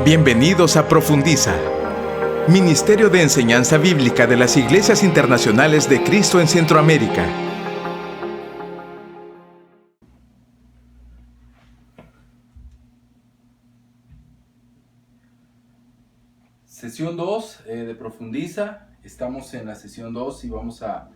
Bienvenidos a Profundiza, Ministerio de Enseñanza Bíblica de las Iglesias Internacionales de Cristo en Centroamérica. Sesión 2 de Profundiza. Estamos en la sesión 2 y vamos a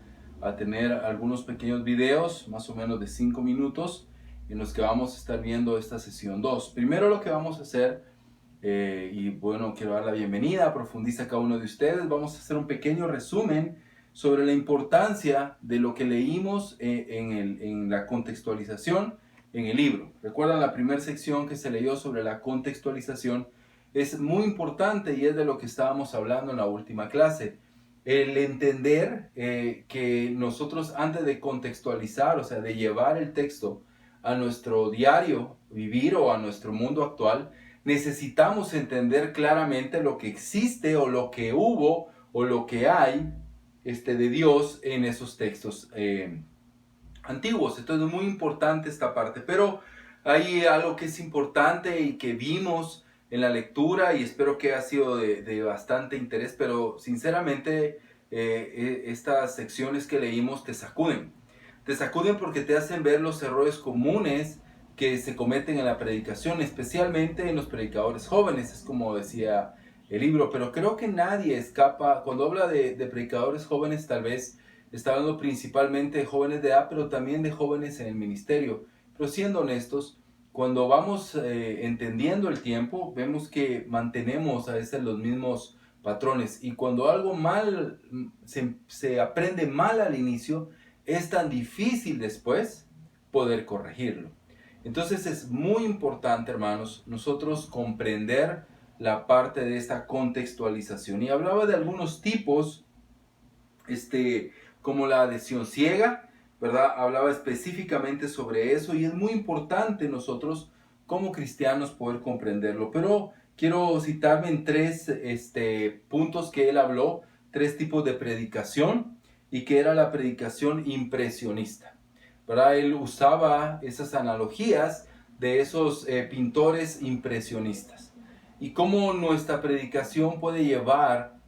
tener algunos pequeños videos, más o menos de 5 minutos, en los que vamos a estar viendo esta sesión 2. Primero lo que vamos a hacer, quiero dar la bienvenida a Profundiza a cada uno de ustedes. Vamos a hacer un pequeño resumen sobre la importancia de lo que leímos en la contextualización en el libro. ¿Recuerdan la primera sección que se leyó sobre la contextualización? Es muy importante y es de lo que estábamos hablando en la última clase. El entender que nosotros, antes de contextualizar, o sea, de llevar el texto a nuestro diario vivir o a nuestro mundo actual, necesitamos entender claramente lo que existe o lo que hubo o lo que hay de Dios en esos textos antiguos. Entonces es muy importante esta parte, pero hay algo que es importante y que vimos en la lectura y espero que ha sido de bastante interés, pero sinceramente estas secciones que leímos te sacuden porque te hacen ver los errores comunes que se cometen en la predicación, especialmente en los predicadores jóvenes, es como decía el libro. Pero creo que nadie escapa, cuando habla de predicadores jóvenes, tal vez está hablando principalmente de jóvenes de edad, pero también de jóvenes en el ministerio. Pero siendo honestos, cuando vamos entendiendo el tiempo, vemos que mantenemos a veces los mismos patrones. Y cuando algo mal se aprende mal al inicio, es tan difícil después poder corregirlo. Entonces es muy importante, hermanos, nosotros comprender la parte de esta contextualización. Y hablaba de algunos tipos, como la adhesión ciega, ¿verdad? Hablaba específicamente sobre eso y es muy importante nosotros como cristianos poder comprenderlo. Pero quiero citarme en tres puntos que él habló, tres tipos de predicación, y que era la predicación impresionista, ¿verdad? Él usaba esas analogías de esos pintores impresionistas y cómo nuestra predicación puede llevar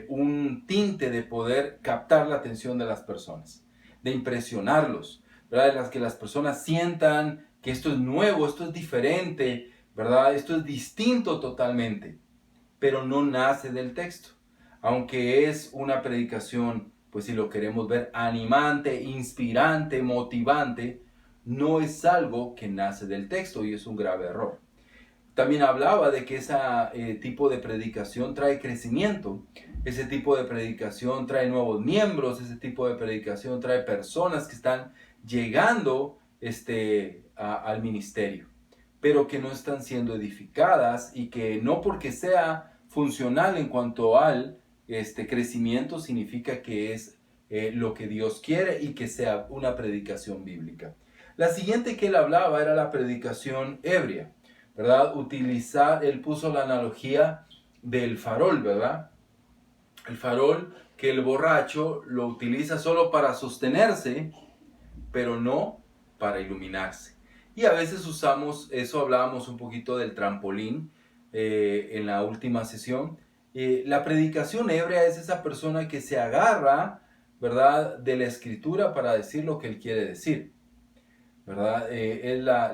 un tinte de poder captar la atención de las personas, de impresionarlos, ¿verdad? De las que las personas sientan que esto es nuevo, esto es diferente, ¿verdad? Esto es distinto totalmente, pero no nace del texto. Aunque es una predicación, pues si lo queremos ver, animante, inspirante, motivante, no es algo que nace del texto y es un grave error. También hablaba de que ese tipo de predicación trae crecimiento, ese tipo de predicación trae nuevos miembros, ese tipo de predicación trae personas que están llegando al ministerio, pero que no están siendo edificadas y que no porque sea funcional en cuanto al crecimiento significa que es lo que Dios quiere y que sea una predicación bíblica. La siguiente que él hablaba era la predicación ebria, ¿verdad? Él puso la analogía del farol, ¿verdad? El farol que el borracho lo utiliza solo para sostenerse, pero no para iluminarse. Y a veces usamos, eso hablábamos un poquito del trampolín en la última sesión. La predicación ebria es esa persona que se agarra, ¿verdad?, de la escritura para decir lo que él quiere decir, ¿verdad?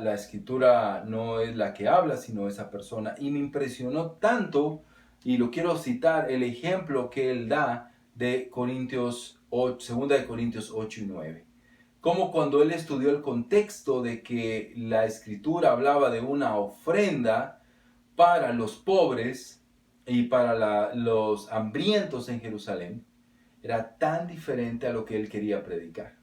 La escritura no es la que habla, sino esa persona. Y me impresionó tanto, y lo quiero citar, el ejemplo que él da de Corintios 8, 2 de Corintios 8 y 9. Como cuando él estudió el contexto de que la escritura hablaba de una ofrenda para los pobres y para los hambrientos en Jerusalén, era tan diferente a lo que él quería predicar.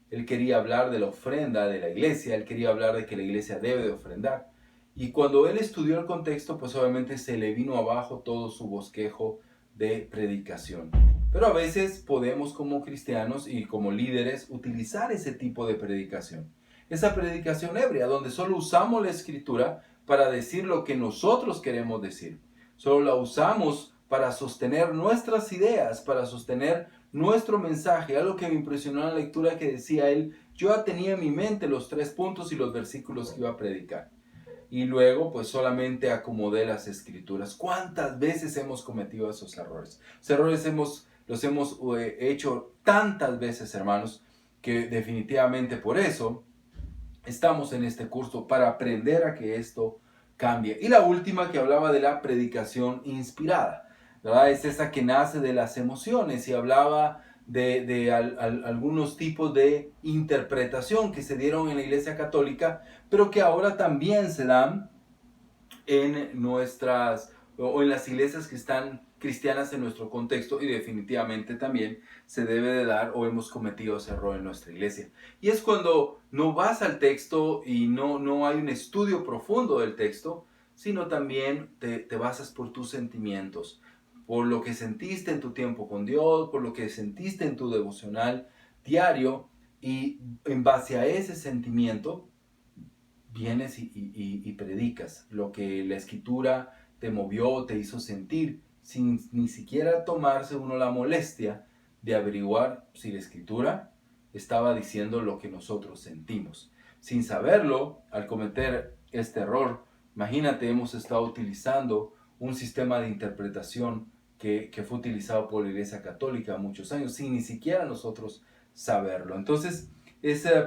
Él quería hablar de la ofrenda de la iglesia, él quería hablar de que la iglesia debe de ofrendar. Y cuando él estudió el contexto, pues obviamente se le vino abajo todo su bosquejo de predicación. Pero a veces podemos como cristianos y como líderes utilizar ese tipo de predicación. Esa predicación ebria, donde solo usamos la escritura para decir lo que nosotros queremos decir. Solo la usamos para sostener nuestras ideas, para sostener nuestro mensaje. Algo que me impresionó en la lectura que decía él, yo ya tenía en mi mente los 3 puntos y los versículos que iba a predicar. y luego pues solamente acomodé las escrituras. ¿Cuántas veces hemos cometido esos errores? Los errores los hemos hecho tantas veces, hermanos, que definitivamente por eso estamos en este curso, para aprender a que esto cambie. Y la última, que hablaba de la predicación inspirada, ¿verdad? Es esa que nace de las emociones, y hablaba de algunos tipos de interpretación que se dieron en la Iglesia Católica, pero que ahora también se dan en nuestras, o en las iglesias que están cristianas en nuestro contexto, y definitivamente también se debe de dar, o hemos cometido ese error en nuestra iglesia. Y es cuando no vas al texto y no hay un estudio profundo del texto, sino también te basas por tus sentimientos, por lo que sentiste en tu tiempo con Dios, por lo que sentiste en tu devocional diario, y en base a ese sentimiento vienes y predicas lo que la escritura te movió, te hizo sentir, sin ni siquiera tomarse uno la molestia de averiguar si la escritura estaba diciendo lo que nosotros sentimos. Sin saberlo, al cometer este error, imagínate, hemos estado utilizando un sistema de interpretación que fue utilizado por la Iglesia Católica muchos años, sin ni siquiera nosotros saberlo. Entonces,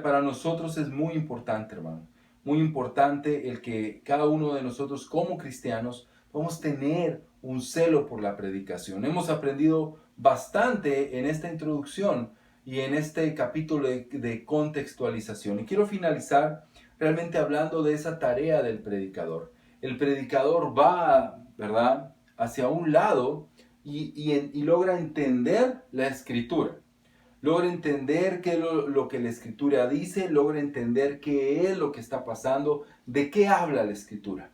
para nosotros es muy importante, hermano. Muy importante el que cada uno de nosotros como cristianos vamos a tener un celo por la predicación. Hemos aprendido bastante en esta introducción y en este capítulo de contextualización. Y quiero finalizar realmente hablando de esa tarea del predicador. El predicador va, ¿verdad?, hacia un lado y logra entender la escritura. Logra entender qué es lo que la escritura dice, logra entender qué es lo que está pasando, de qué habla la escritura.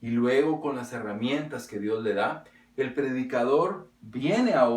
Y luego, con las herramientas que Dios le da, el predicador viene ahora